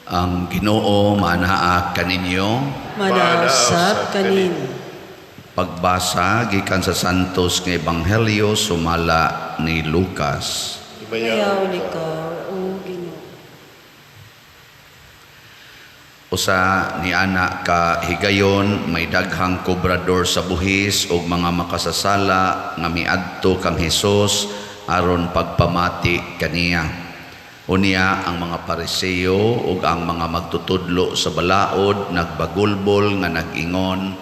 Ang Ginoo manaak kaninyo. Manasab kanin. Pagbasa gikan sa Santos nga Ebanghelyo sumala ni Lucas. Mayaw ni ka, o Ginoo. Usa ni ana ka higayon may daghang kobrador sa buhis ug mga makasasala nga miadto kang Hesus aron pagpamati kaniya. Unya ang mga Pariseo ug ang mga magtutudlo sa balaod nagbagulbol nga nag-ingon,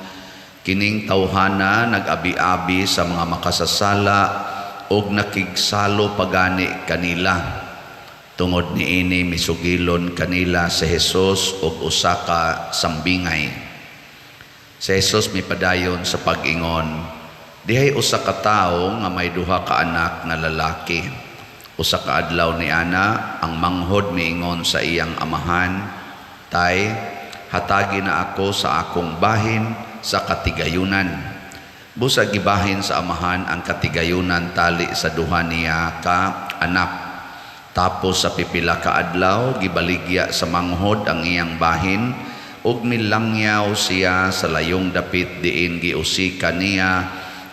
kining tawhana nag-abi-abi sa mga makasasala ug nakigsalo pagani kanila. Tungod niini misugilon kanila si Hesus ug usa ka sambingay. Si Hesus mipadayon sa pag-ingon, dihay usa ka tawo nga may duha ka anak nga lalaki. Usa ka adlaw ni ana ang manghod miingon sa iyang amahan, tay, hatagi na ako sa akong bahin sa katigayunan. Busa gibahin sa amahan ang katigayunan tali sa duha niya ka anak. Tapos sa pipila ka adlaw gibaligya sa manghod ang iyang bahin ug milangyaw siya sa layong dapit diin giusika niya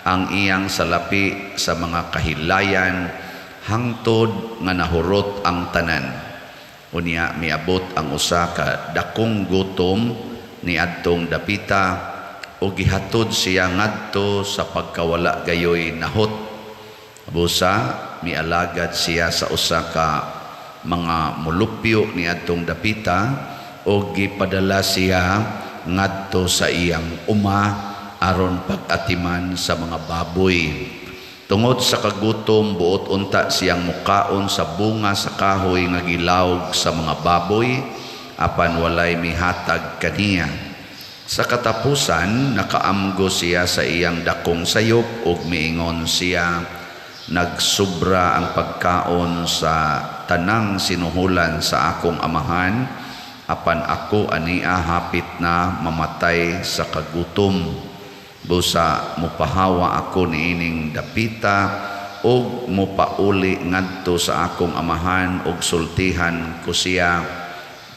ang iyang salapi sa mga kahilayan hangtod nga nahurot ang tanan. Unya miabot ang usa ka dakong gutom ni adtong dapita o gihatod siya ngadto sa pagkawala gayoy nahot. Busa mialagad siya sa usa ka mga mulupyo ni adtong dapita o gipadala siya ngadto sa iyang uma aron pag-atiman sa mga baboy. Tungod sa kagutom buot unta siyang mukaon sa bunga sa kahoy nga gilawg sa mga baboy apan walay mihatag kaniya. Sa katapusan nakaamgo siya sa iyang dakong sayop ug miingon siya, nagsubra ang pagkaon sa tanang sinuhulan sa akong amahan apan ako ania hapit na mamatay sa kagutom. Busa mupahawa ako niining dapita ug mupauli ngadto sa akong amahan ug sultihan ko siya,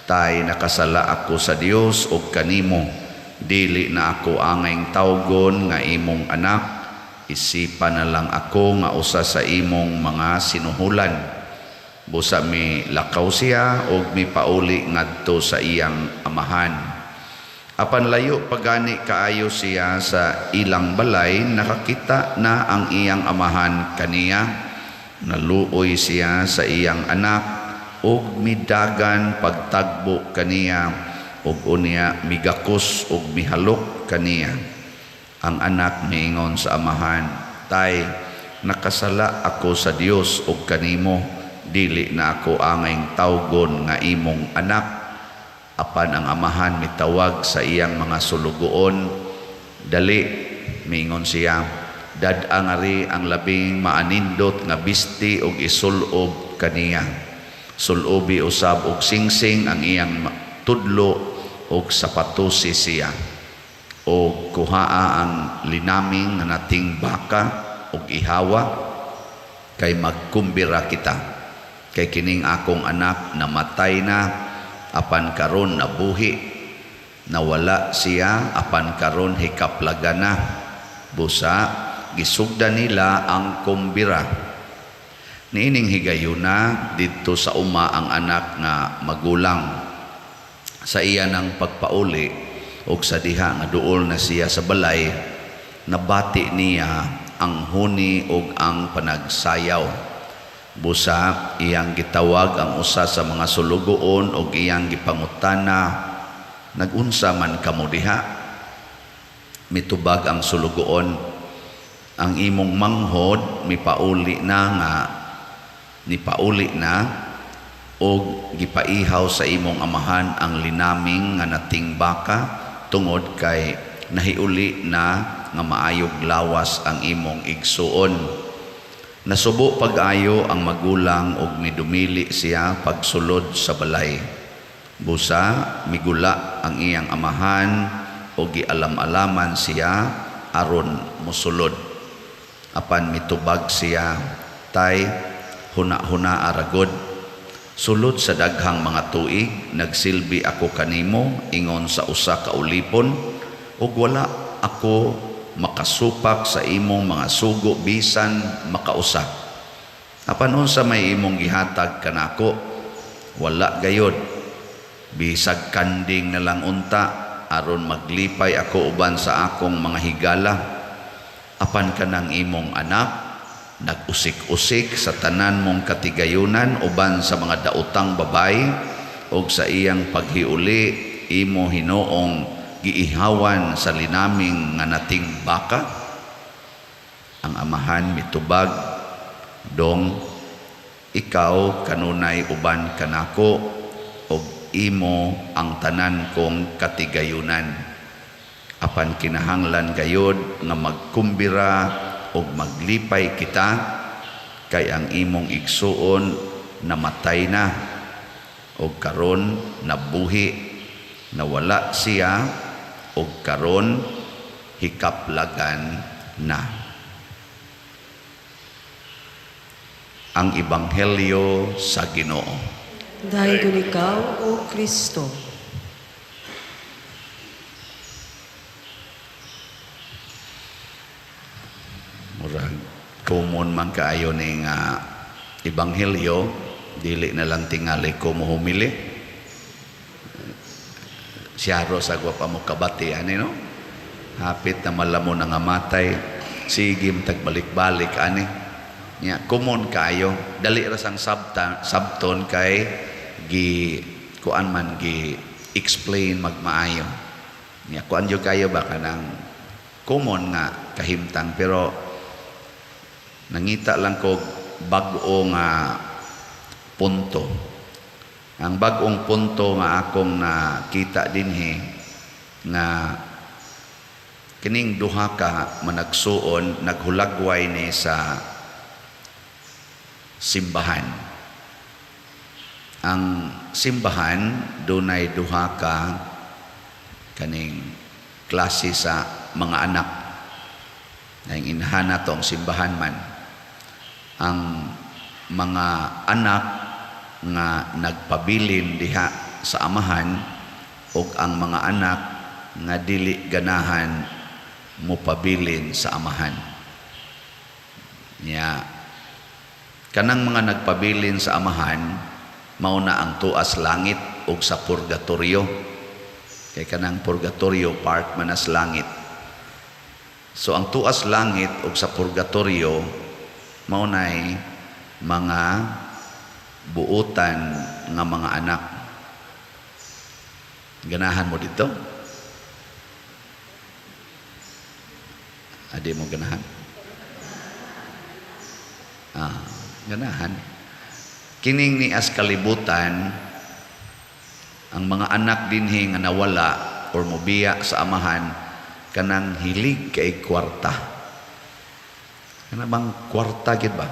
tay, nakasala ako sa Dios ug kanimo, dili na ako angayng tawgon nga imong anak, isipan na lang ako nga usa sa imong mga sinuhulan. Busa mi lakaw siya ug mipauli ngadto sa iyang amahan. Apan layo pagani kaayo siya sa ilang balay, nakakita na ang iyang amahan kaniya. Naluoy siya sa iyang anak ug midagan pagtagbo kaniya ug unya migakos ug mihalok kaniya. Ang anak miingon sa amahan, tay, nakasala ako sa Dios ug kanimo, dili na ako angayng tawgon nga imong anak. Apan ang amahan mitawag sa iyang mga sulugoon, dali, miingon siya, dad-a ngari ang labing maanindot nga bisti ug isulob kaniya. Sulobi usab og singsing ang iyang tudlo ug sapatusi siya. O kuhaa ang linaming nga nating baka ug ihawa, kay magkumbira kita. Kay kining akong anak namatay na, apan karon nabuhi, nawala siya, apan karon hikaplaga na. Busa gisugda nila ang kumbira. Niining higayuna didto sa uma ang anak nga magulang. Sa iya ng pagpauli ug sa diha nga duol na siya sa balay, nabati niya ang huni ug ang panagsayaw. Busa iyang gitawag ang usa sa mga sulugoon ug iyang gipangutana, nagunsa man kamo diha? Mitubag ang sulugoon, ang imong manghod mipauli na ug gipaihaw sa imong amahan ang linaming nga nating baka tungod kay nahiuli na nga maayog lawas ang imong igsuon. Nasubo pag-ayo ang magulang ug midumili siya pagsulod sa balay. Busa migula ang iyang amahan ug gialam-alaman siya aron mosulod. Apan mitubag siya, tay, huna-huna aragod, Sulod sa daghang mga tuig, nagsilbi ako kanimo ingon sa usa ka ulipon, ug wala ako makasupak sa imong mga sugo bisan makausa. Apan unsa may imong gihatag kanako, wala gayod. Bisag kanding na lang unta aron maglipay ako uban sa akong mga higala. Apan kanang imong anak nag-usik-usik sa tanan mong katigayunan uban sa mga daotang babae og sa iyang paghiuli imo hinuong giihawan sa linaming nga nating baka. Ang amahan mitubag, dong ikaw kanunay uban kanako og imo ang tanan kong katigayunan. Apan kinahanglan gayod nga magkumbira og maglipay kita kay ang imong igsuon namatay na og karon nabuhi, nawala siya og karon hikaplagan na. Ang Ebanghelyo sa Ginoo. Dayon ikaw, O Kristo. Murag common man kaayo ning Ebanghelyo, dili na lang tingali ko mo humili. Siyaro sa gwa pa mo kabati ani no. Hapit na malamon nga matay, sige tagbalik-balik ani. Nya common kaayo, dali ra sang sabton kay gi kuan man gi explain magmaayo. Nya kuan yo kayo ba kanang common nga kahimtang, pero nangita lang ko bag-o nga punto. Ang bag-ong punto nga akong nakita dinhi nga kining duha ka managsuon naghulagway ni sa simbahan. Ang simbahan dunay duha ka kaning klase sa mga anak. Ang inhana tong simbahan man. Ang mga anak nga nagpabilin diha sa amahan ug ang mga anak nga dili ganahan mupabilin sa amahan. Nya kanang mga nagpabilin sa amahan mao na ang tuas langit ug sa purgatorio. Kay kanang purgatorio part man as langit. So ang tuas langit ug sa purgatorio maunay mga buutan nga mga anak. Ganahan mo dito? Adi mo ganahan? Ganahan. Kining ni as kalibutan, ang mga anak dinhi nga nawala or mobiya sa amahan, kanang hilig kay kwarta. Kana bang kwarta gid ba?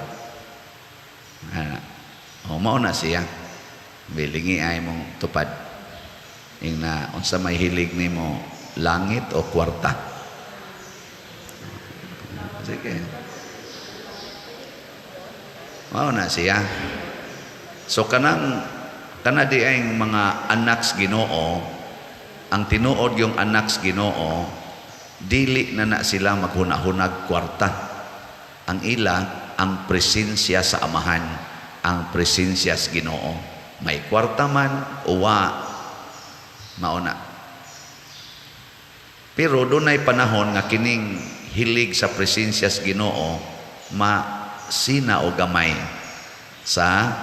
Mao na siya. Bilingi ay mong tupad. Ing na unsa may hilig nimo, langit o kwarta? Sige. Mao na siya. So kana di ay mga anak sa Ginoo, ang tinuod yung anak sa Ginoo, dili na sila maghunahunag kwarta. Ang ila, ang presensya sa amahan, ang presensya sa Ginoo. May kwarta man, uwa, mauna. Pero doon ay panahon nga kining hilig sa presensya sa Ginoo, masina o gamay sa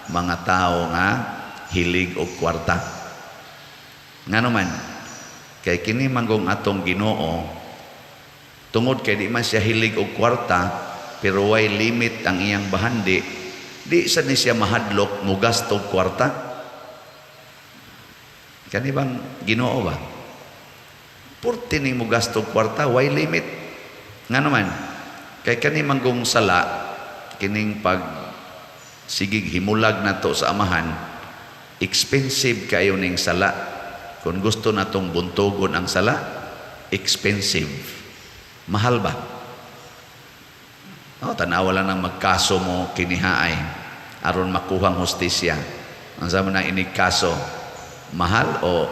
mga tao nga hilig o kwarta. Nga naman, kay kini manggong atong Ginoo, tungod kay di man siya hilig og kwarta, pero way limit ang iyang bahandi, di sa ni siya mahadlok mo gasto kwarta. Kani bang Ginoo ba? Purti ning mo gasto kwarta, way limit. Nga naman, kay kani manggong sala, kining pag sigig himulag na to sa amahan, expensive kayo ning sala. Kung gusto natong buntogon ang sala, expensive. Mahal ba? Tanawa lang ng magkaso mo kinihaay aron makuhang hustisya. Ang sama na inikaso, mahal o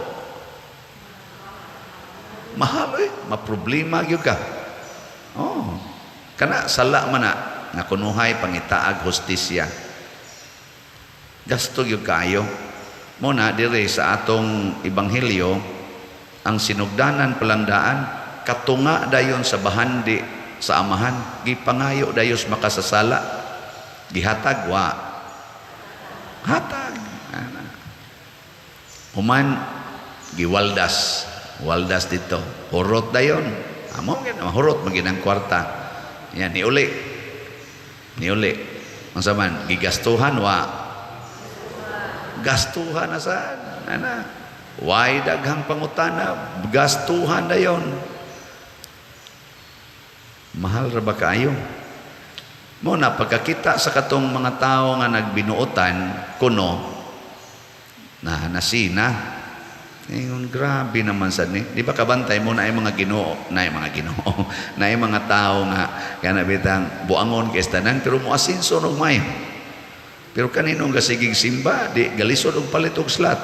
mahal maproblema gyud ka. Oh, kana sala man na nga kunuhay pangitaag hustisya. Gasto gyud kayo. Muna dire sa atong ebanghelyo, ang sinugdanan palandaan katunga dayon sa bahandi sa amahan, gipangayo dayos makasasala, gihatag wa hatag. Human giwaldas, waldas dito, hurot dayon. Amo gyud hurot maginang kwarta. Yan niuli. Unsa man gigastuhan wa gastuhan na saan? Ana. Why daghang pangutana? Gastuhan dayon. Mahal ra ba kaayo? Muna pagkakita sa katong mga tao nga nagbinuotan kuno na nasina. Ingon grabe naman sad ni. Di ba kabantay mo na ay mga Ginoo, na ay mga tao nga kana bitang buangon kay tanan pero mo asinso og may. Pero kaninong gasigig simba, di galisod og palit og slat.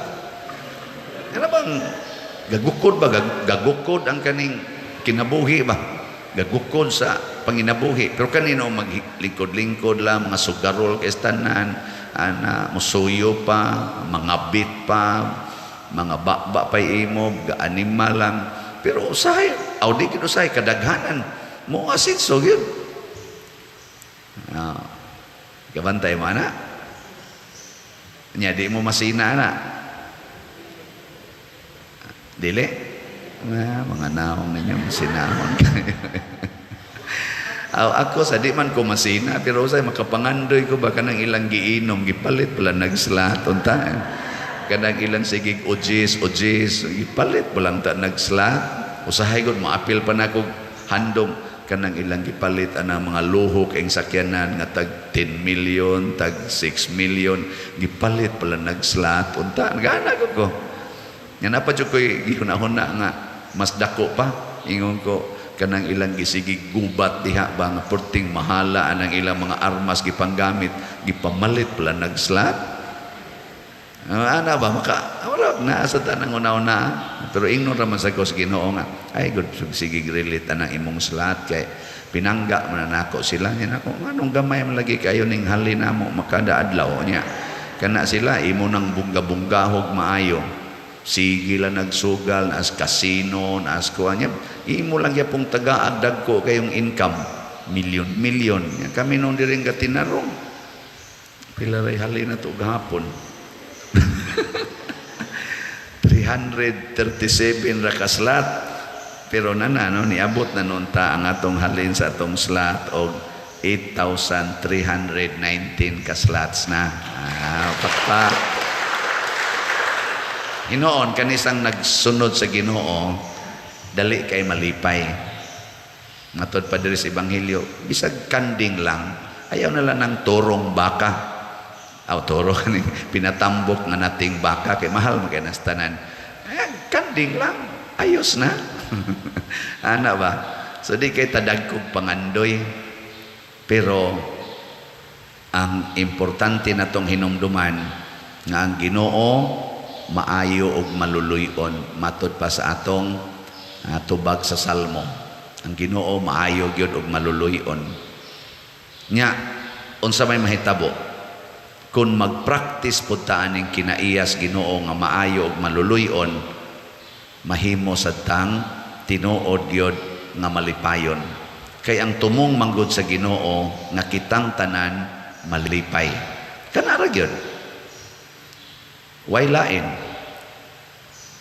Ano bang gagukod ba? Gagukod ang kaning kinabuhi ba? Gagukod sa panginabuhi. Pero kanino maglingkod-lingkod lang, mga sugarol kay tanan, ana, musuyo pa, mga bit pa, mga bakba pa imo, gaanima lang. Pero usahay, di gid usahay kadaghanan. Mo asinso gyud. Kabantay mo ana. Nya di mo masina na. Dili? Mga naong ninyo masinahon kayo. Ako sa di man ko masina pero usay makapangandoy ko baka nang ilang giinom gipalit pala nagslat unta. Kanang ilang sigig ojis gipalit pala ta nagslat. Usahay gud maapil pa nako handom kanang ilang gipalit ana mga luhok ing sakyanan nga tag 10 million, tag 6 million gipalit pala nagslat unta gana ko. Nga na pa jud koy gihunahuna nga mas dako pa ingon ko kanang ilang gisigig gubat diha ba nga perting mahala anang ilang mga armas gipanggamit gipamalit pala nagslat. Ana ba maka wala na sa tanang una-una pero ingnon ra man sa ko sa Ginoo nga ay good sige relate anang imong slat kay pinangga man nako sila nya nako anong gamay man lagi kayo ning halin namo makada adlaw nya kana sila imo nang bungga-bunggahog maayo sige lang nagsugal as casino as kuanya imo lang yapong tagaag dagko kayong income million kami nung diring katinarong pila ray halin na to gahapon 337 ra ka slat pero no niabot na nun ta ang atong halin sa atong slat og 8,319 ka slots na pakpak Hinoon kanisang nagsunod sa Ginoo dali kay malipay matod pa diri sa ebanghelyo bisag kanding lang ayaw na lang ng turong baka toro ni pinatambok nga nating baka kay mahal man kay nastanan kanding lang ayos na ana ba so di kay tadagkog pangandoy pero ang importante natong hinumduman nga ang Ginoo maayo og maluluyon matod pa sa atong tubag sa Salmo ang Ginoo maayo gyud og maluluyon nya unsa may mahitabo kung mag-practice po taaning kinaiyas Ginoo nga maayo og maluluyon mahimo sad tang tinuod yod nga malipayon kay ang tumong manggod sa Ginoo nga kitang tanan malipay kanara gyud why lain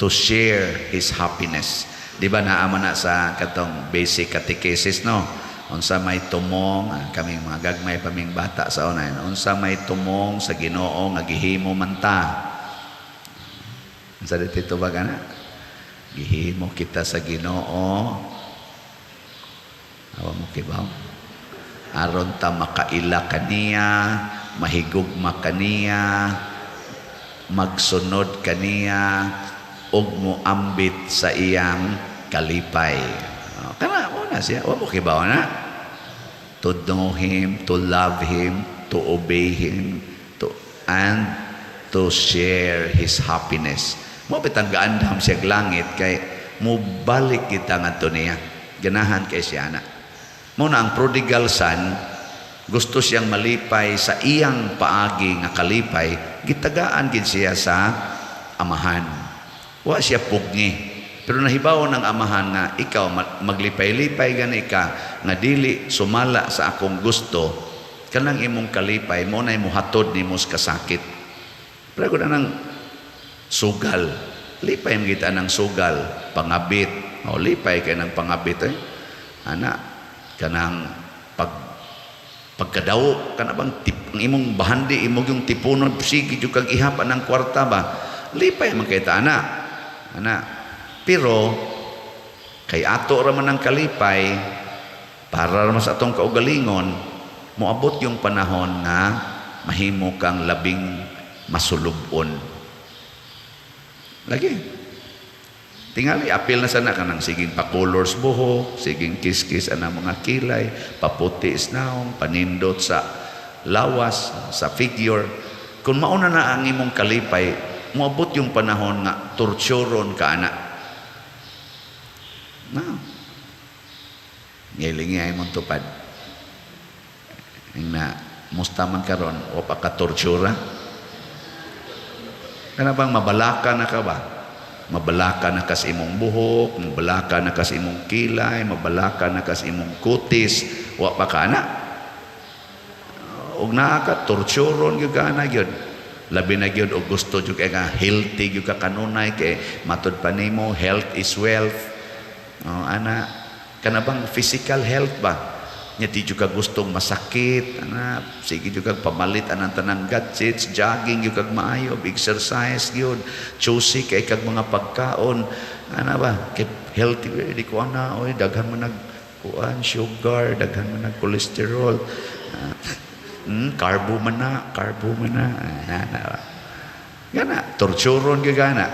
to share His happiness di ba naama na sa katong basic catechesis no unsa may tumong kaming mga gagmay paming bata sa unay unsa may tumong sa Ginoo nga gihimo man ta unsa dito ba kana gihimo kita sa Ginoo awa mo kibaw aron ta makaila kaniya mahigugma kaniya magsunod kaniya ug moambit sa iyang kalipay kana mo na siya wa mo kibaw na to know Him, to love Him, to obey Him, and to share His happiness. Mo bitang gaandam siya langit kay mo balik kita ngadto niya. Ganahan kay siya na. Mo na ang prodigal son, gusto siyang malipay sa iyang paagi nga kalipay, gitagaan gid siya sa amahan. Wa siya pugni. Pero nahibaw ng amahan nga ikaw maglipay-lipay gani ka nga dili sumala sa akong gusto, kanang imong kalipay mo na imuhatod nimo sa kasakit. Pero kung nang sugal, lipay mo kita ng sugal, pangabit, o lipay kay ng pangabit kanang pagkadaw kanabang ang imong bahandi imong yung tipunon sige jud kag ihapan ng kwarta ba, lipay man kay ta ana. Pero kay ato ra man ang kalipay para ra sa atong kaugalingon, moabot yung panahon nga mahimo kang labing masulubon. Lagi tingali apil na sana kanang siging pa-colors buhok, siging kiss-kiss ana mga kilay, paputi isnaong, panindot sa lawas, sa figure. Kung mauna na ang imong kalipay, moabot yung panahon nga torturon ka ana. Ngilingi ay mong tupad. Na musta man karon o pa ka tortura. Kana bang mabalaka na ka ba? Mabalaka na kas imong buhok, mabalaka na kas imong kilay, mabalaka na kas imong kutis, wa pa ka na. Og naa ka torturon gyud ka na gyud. Labi na gyud og gusto jud kay ka healthy gyud ka kanunay kay matud pa nimo health is wealth. Ana kana bang physical health ba? Nya di juga gustong masakit, ana sige juga pamalit anang tanang gadgets, jogging juga maayo, exercise gyud, choosy kay kag mga pagkaon, ana ba kay healthy di ko ana oy daghan man nag kuan sugar, daghan man nag cholesterol, carbo man na ana gana torturon gyud gana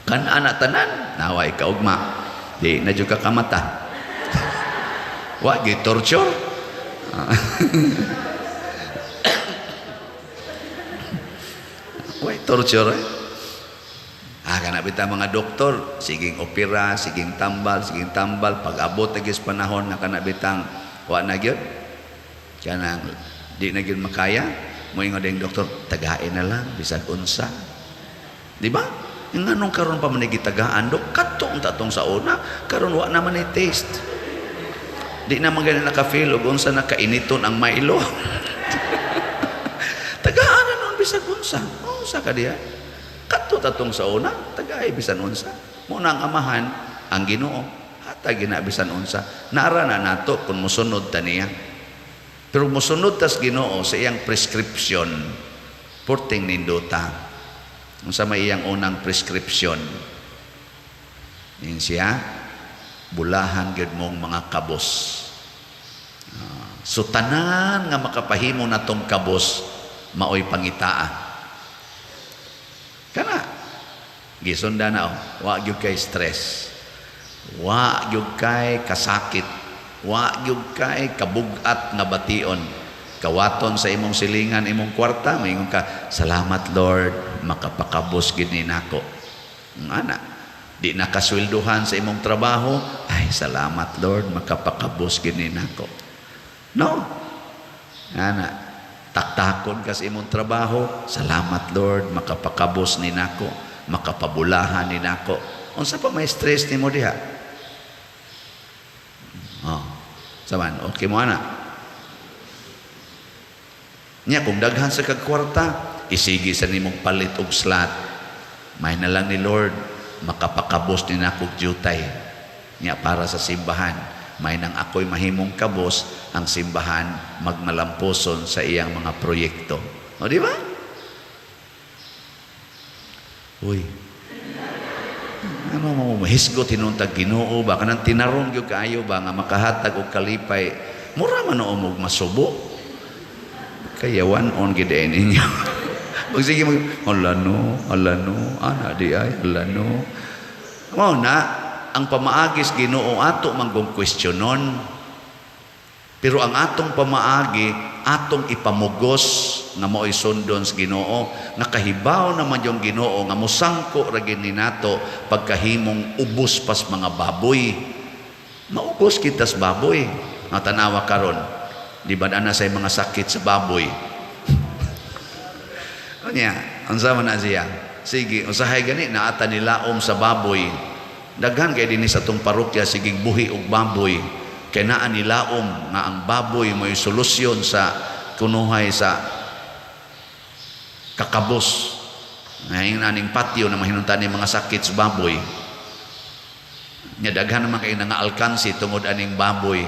kan ana tanan naway kaugma di na juga kamata. Wa gi torture. Why torture? Kana bita mga doktor, siging opera, siging tambal, pag abot na gis panahon nga kana bitang wa na gyud. Kana di na gyud makaya, mo ingon ding doktor, tagain na lang bisag unsa. Di ba? Nganong karon pa man gitagaan dok, katong tatong sa una, karon wa na man taste. Di naman ganun naka-feel o unsa nakainiton ang Milo. Tagaan na nun bisag unsa. Unsa ka diya? Kato tatong sa una, tagaay bisan unsa. Muna ang amahan, ang Ginoo, hatag gina bisan unsa. Naara na nato kung musunod ta niya. Pero musunod tas Ginoo sa iyang prescription, purting nindota. Unsa may iyang unang prescription. Yan siya, bulahan gyud mong mga kabos. So tanan nga makapahimo natong kabos maoy pangitaa. Kana gisunda na wa gyud kay stress. Wa gyud kay kasakit. Wa gyud kay kabugat nga bation. Kawaton sa imong silingan imong kwarta, maingon ka, salamat Lord, makapakabos gid ni nako. Ana di nakasweldohan sa imong trabaho, ay salamat Lord makapakabos gini nako. No, ana taktakon ka sa imong trabaho, salamat Lord makapakabos ni nako, makapabulahan ni nako. Unsa pa may stress nimo diha? Saman okay mo ana. Nya kung daghan sa kag kwarta, isigi sa nimong palit og slot. May na lang ni Lord makapakabos ni nakog jutay niya para sa simbahan. May nang ako'y mahimong kabos, ang simbahan magmalamposon sa iyang mga proyekto. O di ba? Uy, ano mo mahisgot hinuntag Ginoo ba kanang tinarong gyud kaayo ba nga makahatag og kalipay, mura man o mog masubo kayawan on gid ninyo. Sige mo, alano, ana di ay, alano. Mo na, ang pamaagis Ginoo ato manggong questionon. Pero ang atong pamaagi, atong ipamugos nga mo'y sundon sa Ginoo, nga kahibaw naman yung Ginoo nga musangko ra gid ni nato pagkahimong ubos pas mga baboy. Maubos kita sa baboy. Nga tanawa karon, di ba na say mga sakit sa baboy? Unya, unsa man na siya? Sige, usahay gani naata nilaom sa baboy. Daghan kay dinhi sa tong parokya sige buhi og baboy. Kay naa nilaom nga ang baboy may solusyon sa kunuhay sa kakabos. Ngayon aning patio na mahinuntan ni mga sakit sa baboy. Nya daghan naman kay nga alkansi tungod aning baboy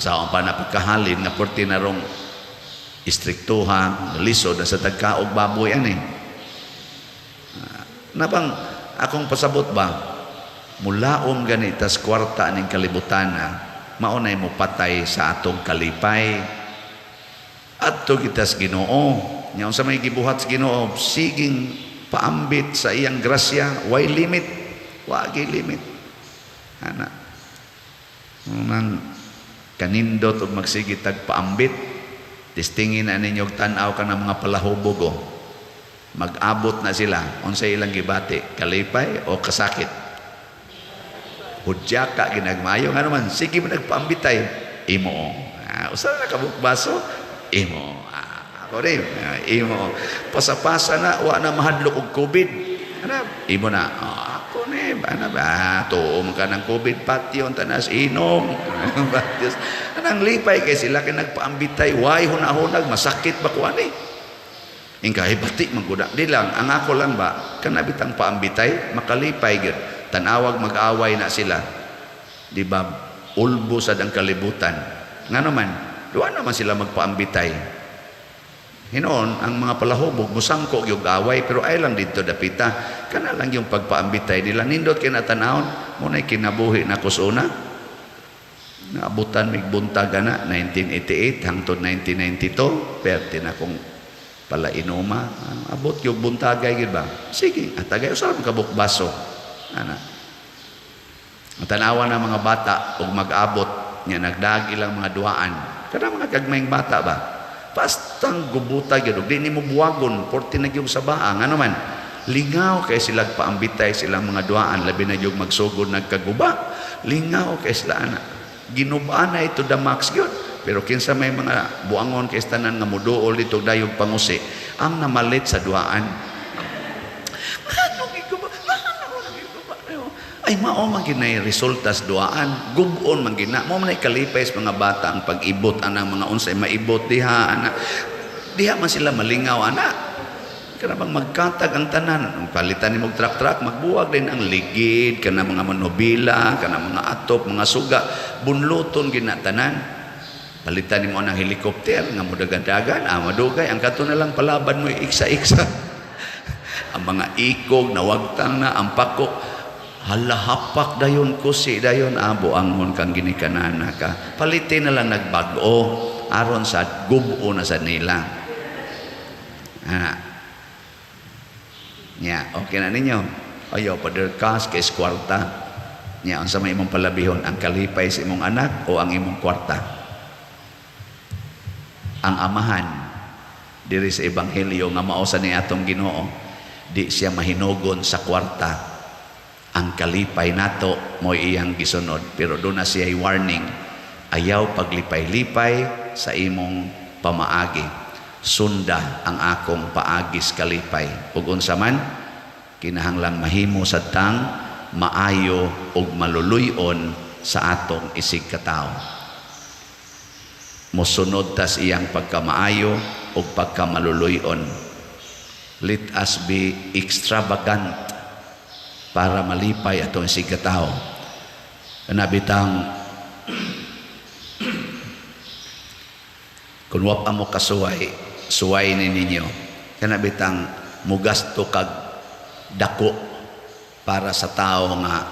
sa pa na pagkahalin nga porti na rong istriktuhan, lisod sa tagkaog baboy ani. Nabang akong pasabot ba mulaom ganitas kwarta aning kalibutan maunay mo patay sa atong kalipay adto kita sa Ginoo. Nya unsa may gibuhat sa Ginoo, siging paambit sa iyang grasya, way limit, wagi limit. Ana nang kanindot og magsige tag paambit, tistingin na ninyo tan-aw ka ng mga palahubog mag-abot na sila unsa ilang gibati, kalipay o kasakit. Hudya ka ginagmayo nga naman, sige mo nagpaambitay, imo. Usa na kabukbaso, imo. Ako rin, imo. Pasapasa na, wa na mahadlok og COVID. Ano? Imo na. Ako ni, ano ba? Tuom ka ng COVID, patyon, tanas, inom. Anang lipay kay sila kay nagpaambitay, way hunahunag, masakit ba ko ani? Ingkay bati magguda. Di lang, ang ako lang ba, kanabitang paambitay, makalipay gyud. Tanawag mag-away na sila. Di ba? Ulbo sa ang kalibutan. Nga naman, doon naman sila magpaambitay. Hinoon, ang mga palahubog, musangko yung away, pero ay lang dito dapita. Kana lang yung pagpaambitay nila. Nindot kinatanahon, muna'y kinabuhi na kusuna. Naabutan migbuntaga na, 1988 hangtod 1992. Perte na kung pala inuma. Abot yung buntagay, ba? Sige, atagay, usahan kabukbaso. Ana. Tanawa na mga bata ug mag-abot nya nagdag ilang mga duaan. Kada mga gagmayng bata ba? Pastang gubuta gyud di nimo buwagon porti na gyud sa baa nga naman. Lingaw kay sila paambitay silang mga duaan labi na gyud magsugod nagkaguba. Lingaw kay sila ana. Ginubaan na ito the max gyud. Pero kinsa may mga buangon kay tanan nga muduol dito dayog pangusi ang namalit sa duaan. Ay mao man ginay resulta sa duaan, gubon man gina mo man kalipay sa mga bata ang pag-ibot anang mga unsay maibot diha ana. Diha man sila malingaw ana. Kana bang magkatag ang tanan, palitan nimo truck magbuwag din ang ligid kana mga manobila, kana mga atop, mga suga, bunluton gina tanan. Palitan nimo ng helikopter nga modagan-dagan, madugay ang kato na lang palaban mo iksa-iksa. Ang mga ikog nawagtang na ang pakok halahapak dayon kusi dayon abo angon kang ginikanana ka palitin na lang nagbago aron sa gubo na sa nila nya okay na ninyo ayo paderkas kay kwarta nya unsa may imong palabihon ang kalipay sa imong anak o ang imong kwarta. Ang amahan diri sa ebanghelyo nga mao sa ni atong Ginoo di siya mahinugon sa kwarta. Ang kalipay nato mo iyang gisunod pero doon na siya warning, ayaw paglipay-lipay sa imong pamaagi, sunda ang akong paagis kalipay ug unsa man kinahanglang mahimo sadtang maayo ug maluluyon sa atong isig katao. Mosunod tas iyang pagkamaayo ug pagkamaluluyon. Let us be extravagant para malipay atong sigkatao. Nabitang kung wap amo kasuway, suway ni ninyo. Kanabitang mugasto kag dako para sa tao nga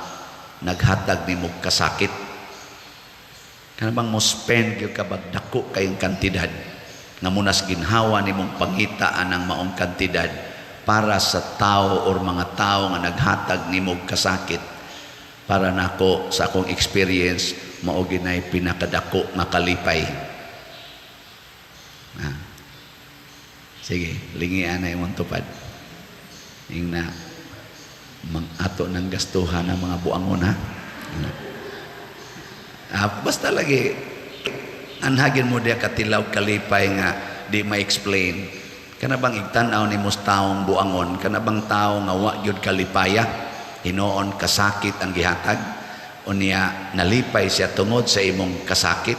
naghatag nimo kasakit. Kanabang mo spend gyud ka dako kayong kantidad nga munas ginhawa nimong pangita anang maong kantidad para sa tao or mga tao nga naghatag nimog kasakit. Para nako sa akong experience mao ginay pinakadako nga kalipay. Sige, lingian na imong tupad. Ing na ato ng gastuhan ng mga buangon ha. Basta lagi anhagin mo diya katilaw kalipay nga di ma-explain. Kana bang igtanaw ni mos taong buangon, kana bang tao nga wa gyud kalipaya, hinoon kasakit ang gihatag, unya nalipay siya tungod sa imong kasakit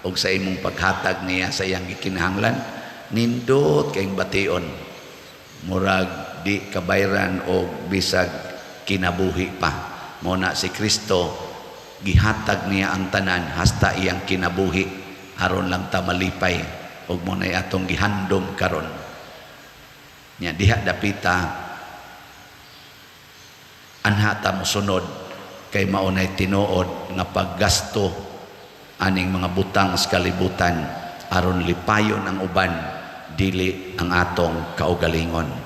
o sa imong paghatag niya sa iyang gikinahanglan, nindot kayong bation, murag di kabayran o bisag kinabuhi pa. Muna si Kristo, gihatag niya ang tanan hasta iyang kinabuhi, aron lang ta malipay, og muna'y atong gihandom karon. Nya diha dapita anha ta mosunod kay maunay tinuod nga paggasto aning mga butang sa kalibutan aron lipayon ang uban dili ang atong kaugalingon.